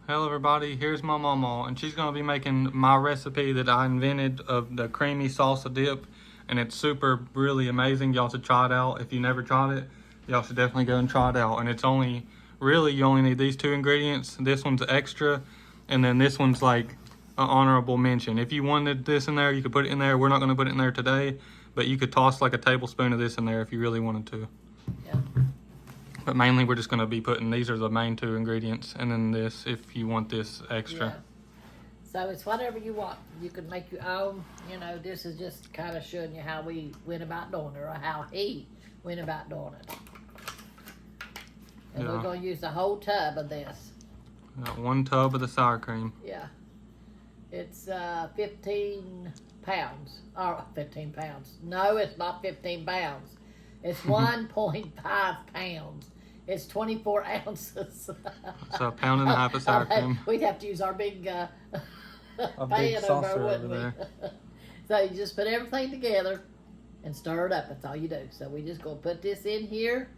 Hello everybody, here's my mama, and she's gonna be making my recipe that I invented of the creamy salsa dip, and it's super really amazing. Y'all should try it out. If you never tried it, y'all should definitely go and try it out. And it's only really, you only need these two ingredients. This one's extra, and then this one's like an honorable mention. If you wanted this in there, you could put it in there. We're not gonna put it in there today, but you could toss like a tablespoon of this in there if you really wanted to. Yeah. But mainly we're just going to be putting, these are the main two ingredients, and then this if you want this extra. Yeah. So it's whatever you want. You can make your own. You know, this is just kind of showing you how we went about doing it, or how he went about doing it. And we're going to use the whole tub of this. Got 1 tub of the sour cream. Yeah. It's 15 pounds. Or 15 pounds. No, it's not 15 pounds. It's 1.5 pounds. It's 24 ounces. So a pound and a half of sour cream. We'd have to use our big A pan big saucer wouldn't over there. we? So you just put everything together and stir it up. That's all you do. So we just gonna put this in here.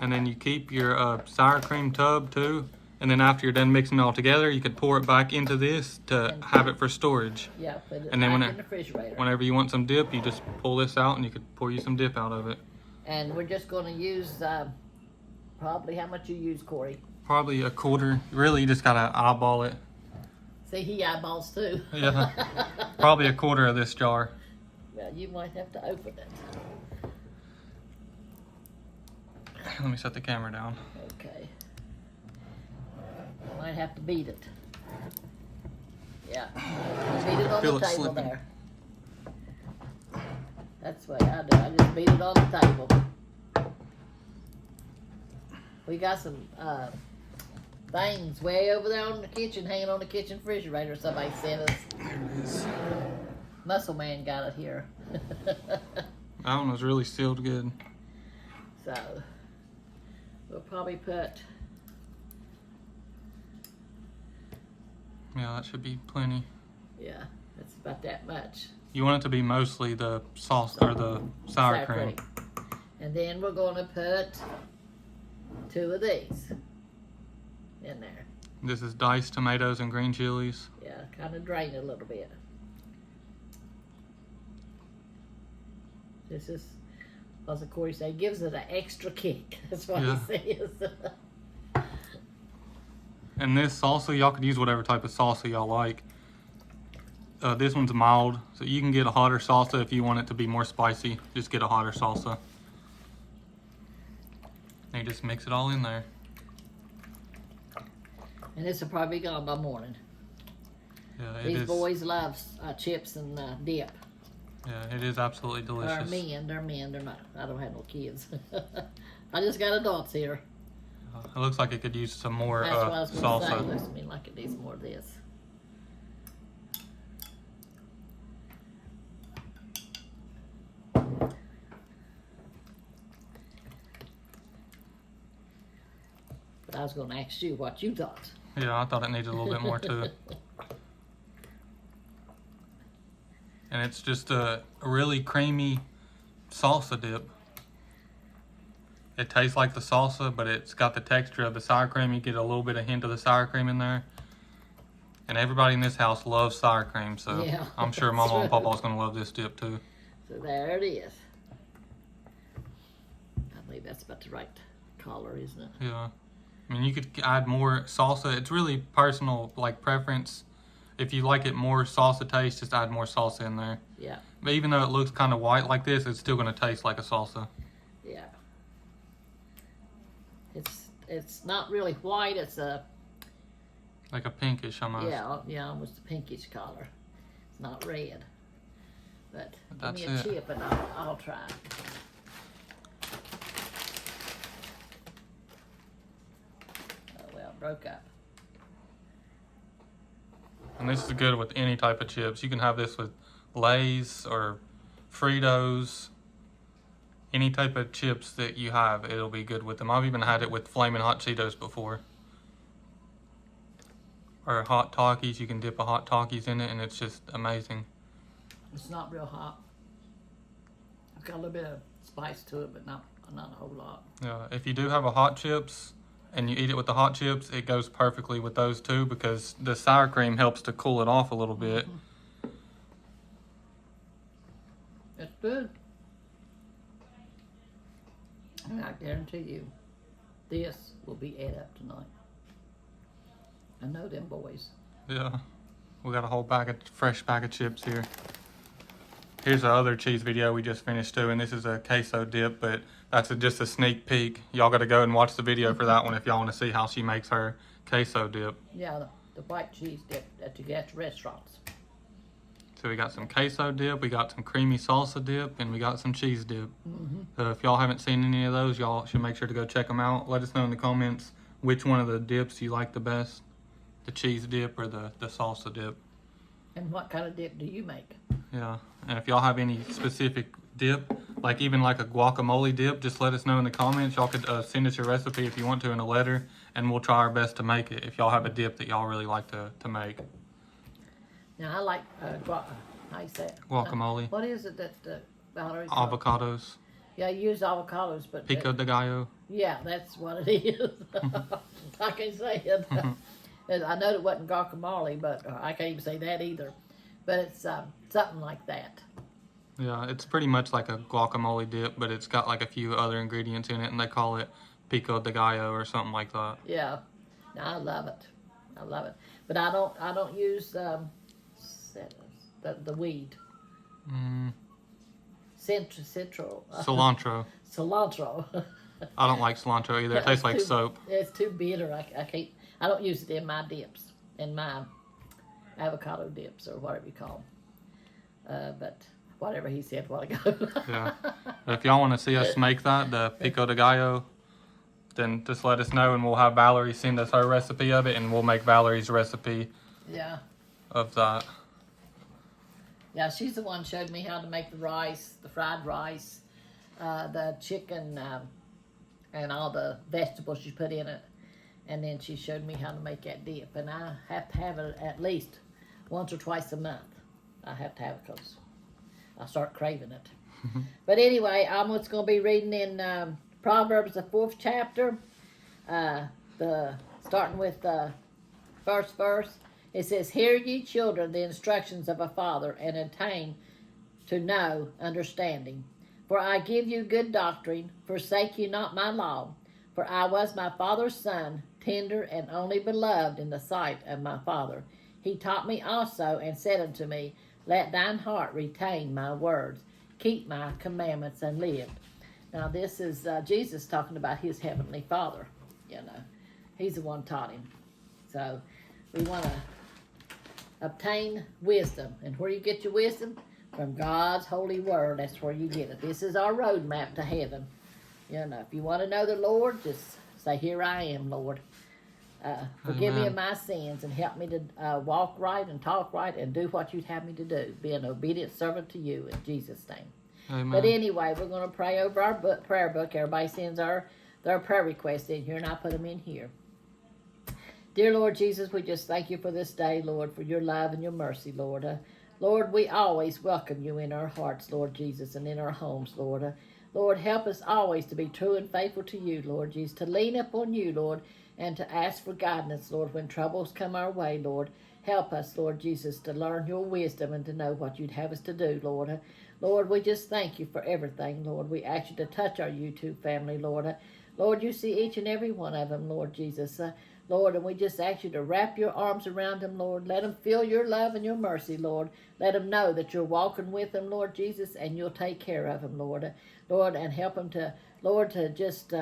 And then you keep your sour cream tub too. And then after you're done mixing it all together, you could pour it back into this to have it for storage. Yeah, put it And then back in the refrigerator. Whenever you want some dip, you just pull this out and you could pour you some dip out of it. And we're just gonna use probably how much you use, Corey? Probably a quarter. Really, you just gotta eyeball it. See, he eyeballs too. Yeah, probably a quarter of this jar. Well, you might have to open it. Let me set the camera down. Okay. Might have to beat it. Yeah. Beat it on Feel the it table slipping. there. That's the way I do. I just beat it on the table. We got some things way over there on the kitchen, hanging on the kitchen refrigerator. Somebody sent us. There it is. Muscle Man got it here. That one was really sealed good. So we'll probably put. Yeah, that should be plenty. Yeah, that's about that much. You want it to be mostly the sauce or the sour cream. And then we're going to put 2 of these in there. This is diced tomatoes and green chilies. Yeah, kind of drain it a little bit. This is, as Corey said, gives it an extra kick. That's what he says. And this salsa, y'all could use whatever type of salsa y'all like. This one's mild, so you can get a hotter salsa if you want it to be more spicy. Just get a hotter salsa. And you just mix it all in there. And this will probably be gone by morning. Yeah, These boys love chips and dip. Yeah, it is absolutely delicious. They're men, they're not. I don't have no kids. I just got adults here. It looks like it could use some more That's what I was going to say. salsa. Looks to me like it needs more of this. But I was going to ask you what you thought. Yeah, I thought it needed a little bit more to it. And it's just a really creamy salsa dip. It tastes like the salsa, but it's got the texture of the sour cream. You get a little bit of hint of the sour cream in there. And everybody in this house loves sour cream, so Yeah, I'm sure Mama and Papa's gonna love this dip too. So there it is. I believe that's about the right color, isn't it? Yeah. I mean, you could add more salsa. It's really personal, like, preference. If you like it more salsa taste, just add more salsa in there. Yeah, But even though it looks kind of white like this, it's still gonna taste like a salsa. yeah. It's not really white. It's a Like a pinkish almost. yeah, almost a pinkish color. It's not red. But That's give me a it. chip and I'll try it. Oh well, it broke up. And this is good with any type of chips. You can have this with Lay's or Fritos. Any type of chips that you have, it'll be good with them. I've even had it with Flamin' Hot Cheetos before. Or Hot Takis. You can dip a Hot Takis in it and it's just amazing. It's not real hot. I've got a little bit of spice to it, but not a whole lot. Yeah, if you do have a hot chips, and you eat it with the hot chips, it goes perfectly with those too, because the sour cream helps to cool it off a little bit. It's good. And I guarantee you, this will be ate up tonight. I know them boys. Yeah, we got a whole fresh bag of chips here. Here's the other cheese video we just finished doing. This is a queso dip, but that's just a sneak peek. Y'all got to go and watch the video for that one if y'all want to see how she makes her queso dip. Yeah, the white cheese dip that you get at restaurants. So we got some queso dip, we got some creamy salsa dip, and we got some cheese dip. So if y'all haven't seen any of those, y'all should make sure to go check them out. Let us know in the comments which one of the dips you like the best, the cheese dip or the salsa dip. And what kind of dip do you make? Yeah, and if y'all have any specific dip, like even like a guacamole dip, just let us know in the comments. Y'all could send us your recipe if you want to in a letter, and we'll try our best to make it if y'all have a dip that y'all really like to make. Now, I like, how you say it? Guacamole. What is it that Valerie Avocados. Yeah, I use avocados, but... Pico de gallo. Yeah, that's what it is. I can't say it. I know it wasn't guacamole, but I can't even say that either. But it's something like that. Yeah, it's pretty much like a guacamole dip, but it's got like a few other ingredients in it, and they call it pico de gallo or something like that. Yeah, no, I love it. I love it. But I don't use the weed. Cilantro. Cilantro. I don't like cilantro either. It tastes like soap. It's too bitter. I can't. I don't use it in my dips, in my avocado dips or whatever you call them. But whatever he said a while ago. Yeah. But if y'all want to see us make that, the pico de gallo, then just let us know, and we'll have Valerie send us her recipe of it, and we'll make Valerie's recipe. Yeah. Of that. Yeah, she's the one who showed me how to make the rice, the fried rice, the chicken, and all the vegetables you put in it. And then she showed me how to make that dip. And I have to have it at least once or twice a month. I have to have it because I start craving it. But anyway, I'm what's going to be reading in Proverbs, the 4th chapter, starting with the first verse. It says, "Hear ye children the instructions of a father, and attain to know understanding. For I give you good doctrine, forsake you not my law. For I was my father's son, tender and only beloved in the sight of my father. He taught me also, and said unto me, Let thine heart retain my words. Keep my commandments and live." Now this is Jesus talking about his heavenly Father. You know, he's the one taught him. So we want to obtain wisdom. And where you get your wisdom? From God's holy word. That's where you get it. This is our roadmap to heaven. You know, if you want to know the Lord, just say, "Here I am, Lord. Forgive me of my sins and help me to walk right and talk right and do what you'd have me to do. Be an obedient servant to you in Jesus' name." Amen. But anyway, we're going to pray over our prayer book. Everybody sends their prayer requests in here, and I put them in here. Dear Lord Jesus, we just thank you for this day, Lord, for your love and your mercy, Lord. Lord, we always welcome you in our hearts, Lord Jesus, and in our homes, Lord. Lord, help us always to be true and faithful to you, Lord Jesus, to lean upon you, Lord, and to ask for guidance, Lord, when troubles come our way, Lord. Help us, Lord Jesus, to learn your wisdom and to know what you'd have us to do, Lord. Lord, we just thank you for everything, Lord. We ask you to touch our YouTube family, Lord. Lord, you see each and every one of them, Lord Jesus. Lord, and we just ask you to wrap your arms around them, Lord. Let them feel your love and your mercy, Lord. Let them know that you're walking with them, Lord Jesus, and you'll take care of them, Lord. Lord, and help them to, Lord, to just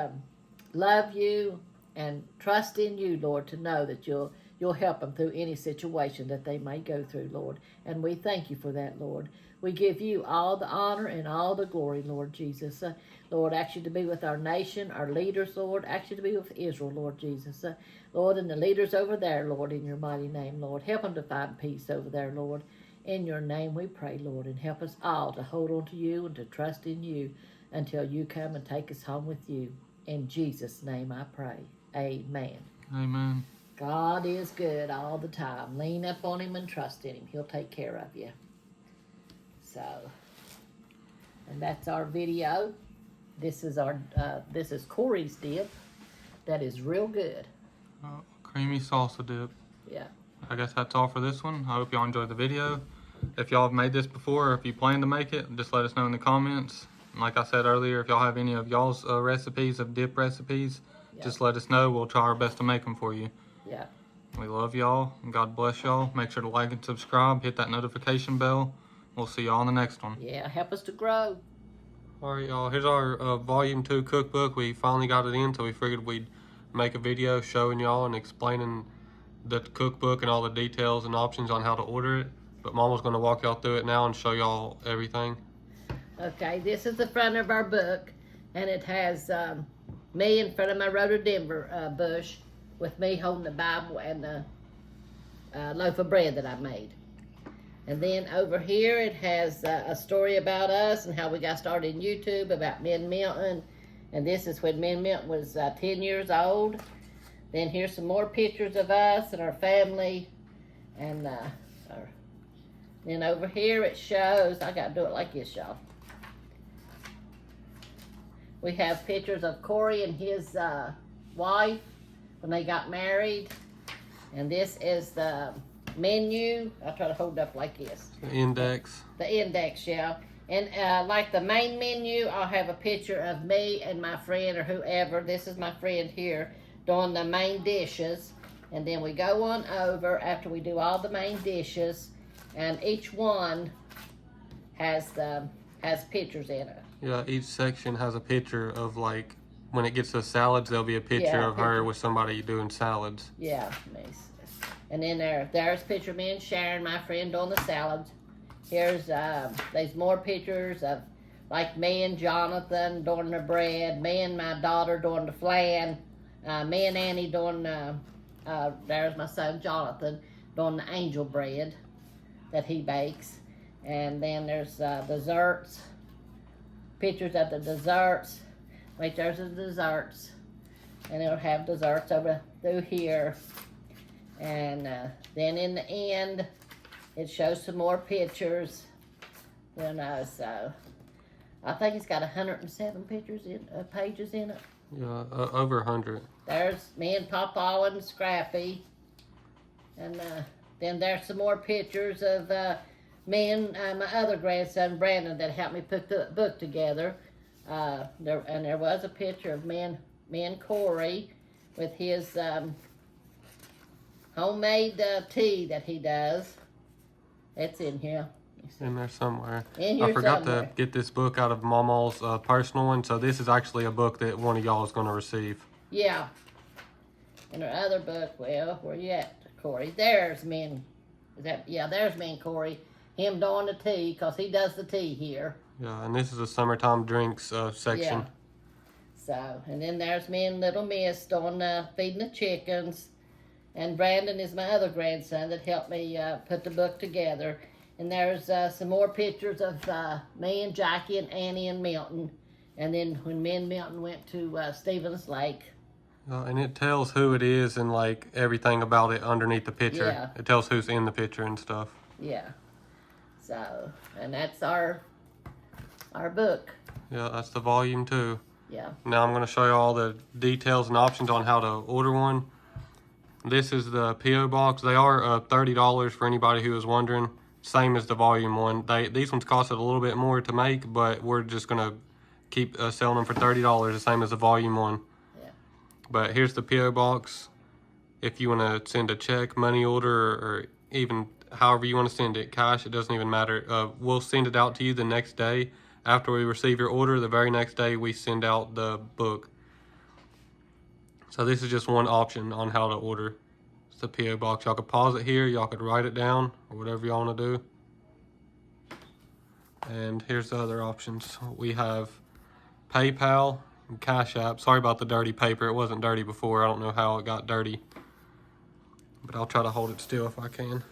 love you and trust in you, Lord, to know that you'll help them through any situation that they may go through, Lord. And we thank you for that, Lord. We give you all the honor and all the glory, Lord Jesus. Lord, ask you to be with our nation, our leaders, Lord. Ask you to be with Israel, Lord Jesus. Lord, and the leaders over there, Lord, in your mighty name, Lord. Help them to find peace over there, Lord. In your name we pray, Lord, and help us all to hold on to you and to trust in you until you come and take us home with you. In Jesus' name I pray. Amen. Amen. God is good all the time. Lean up on him and trust in him. He'll take care of you. So, and that's our video. This is Corey's dip that is real good. Creamy salsa dip. Yeah. I guess that's all for this one. I hope y'all enjoyed the video. If y'all have made this before, or if you plan to make it, just let us know in the comments. And like I said earlier, if y'all have any of y'all's recipes of dip recipes, just let us know. We'll try our best to make them for you. Yeah. We love y'all, and God bless y'all. Make sure to like and subscribe. Hit that notification bell. We'll see y'all in the next one. Yeah, help us to grow. All right, y'all. Here's our Volume 2 cookbook. We finally got it in, so we figured we'd make a video showing y'all and explaining the cookbook and all the details and options on how to order it. But Mama's going to walk y'all through it now and show y'all everything. Okay, this is the front of our book, and it has me in front of my rhododendron bush with me holding the Bible and the loaf of bread that I made. And then over here it has a story about us and how we got started in YouTube, about me and Milton. And this is when me and Milton was 10 years old. Then here's some more pictures of us and our family. And then over here it shows, I gotta do it like this, y'all. We have pictures of Corey and his wife when they got married. And this is the menu. I'll try to hold it up like this. The index. The index, yeah. And like the main menu, I'll have a picture of me and my friend or whoever. This is my friend here doing the main dishes. And then we go on over after we do all the main dishes, and each one has pictures in it. Yeah, each section has a picture of, like, when it gets to salads, there'll be a picture of her with somebody doing salads. Yeah, nice. And then there's a picture of me and Sharon, my friend, doing the salads. Here's there's more pictures of like me and Jonathan doing the bread, me and my daughter doing the flan, me and Annie doing there's my son Jonathan doing the angel bread that he bakes. And then there's desserts, pictures of the desserts. Wait, there's the desserts, and it'll have desserts over through here. And then in the end, it shows some more pictures. You know, so I think it's got 107 pictures pages in it. Yeah, over 100. There's me and Papa and Scrappy, and then there's some more pictures of me and my other grandson Brandon that helped me put the book together. There was a picture of me and Corey with his homemade tea that he does. It's in here. In there somewhere. In here I forgot somewhere. to get this book out of Mama's personal one, so this is actually a book that one of y'all is going to receive. Yeah. And our other book, well, where you at, Corey? There's me and, there's me and Corey. Him doing the tea, because he does the tea here. Yeah, and this is a summertime drinks section. Yeah. So, and then there's me and little Miss doing feeding the chickens. And Brandon is my other grandson that helped me put the book together. And there's some more pictures of me and Jackie and Annie and Milton. And then when me and Milton went to Stevens Lake. And it tells who it is and like everything about it underneath the picture. Yeah. It tells who's in the picture and stuff. Yeah. So, and that's our book. Yeah, that's the volume 2. Yeah. Now I'm going to show you all the details and options on how to order one. This is the P.O. box. They are $30 for anybody who is wondering. Same as the volume 1. These ones costed a little bit more to make, but we're just going to keep selling them for $30, the same as the volume 1. Yeah. But here's the P.O. box. If you want to send a check, money order, or even however you want to send it, cash, it doesn't even matter. We'll send it out to you the next day. After we receive your order, the very next day we send out the book. So this is just one option on how to order. It's the P.O. box. Y'all could pause it here. Y'all could write it down or whatever y'all want to do. And here's the other options. We have PayPal and Cash App. Sorry about the dirty paper. It wasn't dirty before. I don't know how it got dirty. But I'll try to hold it still if I can.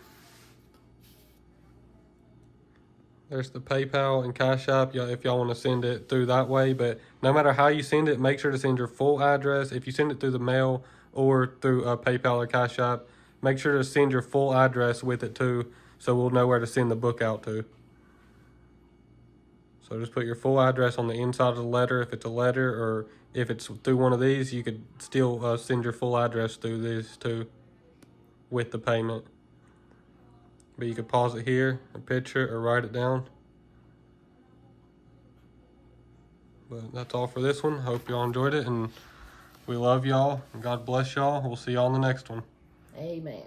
There's the PayPal and Cash App, if y'all want to send it through that way. But no matter how you send it, make sure to send your full address. If you send it through the mail or through PayPal or Cash App, make sure to send your full address with it too, so we'll know where to send the book out to. So just put your full address on the inside of the letter if it's a letter, or if it's through one of these, you could still send your full address through these too with the payment. But you could pause it here, or picture it, or write it down. But that's all for this one. Hope y'all enjoyed it, and we love y'all. And God bless y'all. We'll see y'all in the next one. Amen.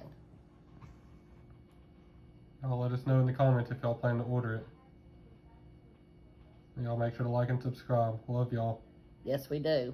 Y'all let us know in the comments if y'all plan to order it. Y'all make sure to like and subscribe. Love y'all. Yes, we do.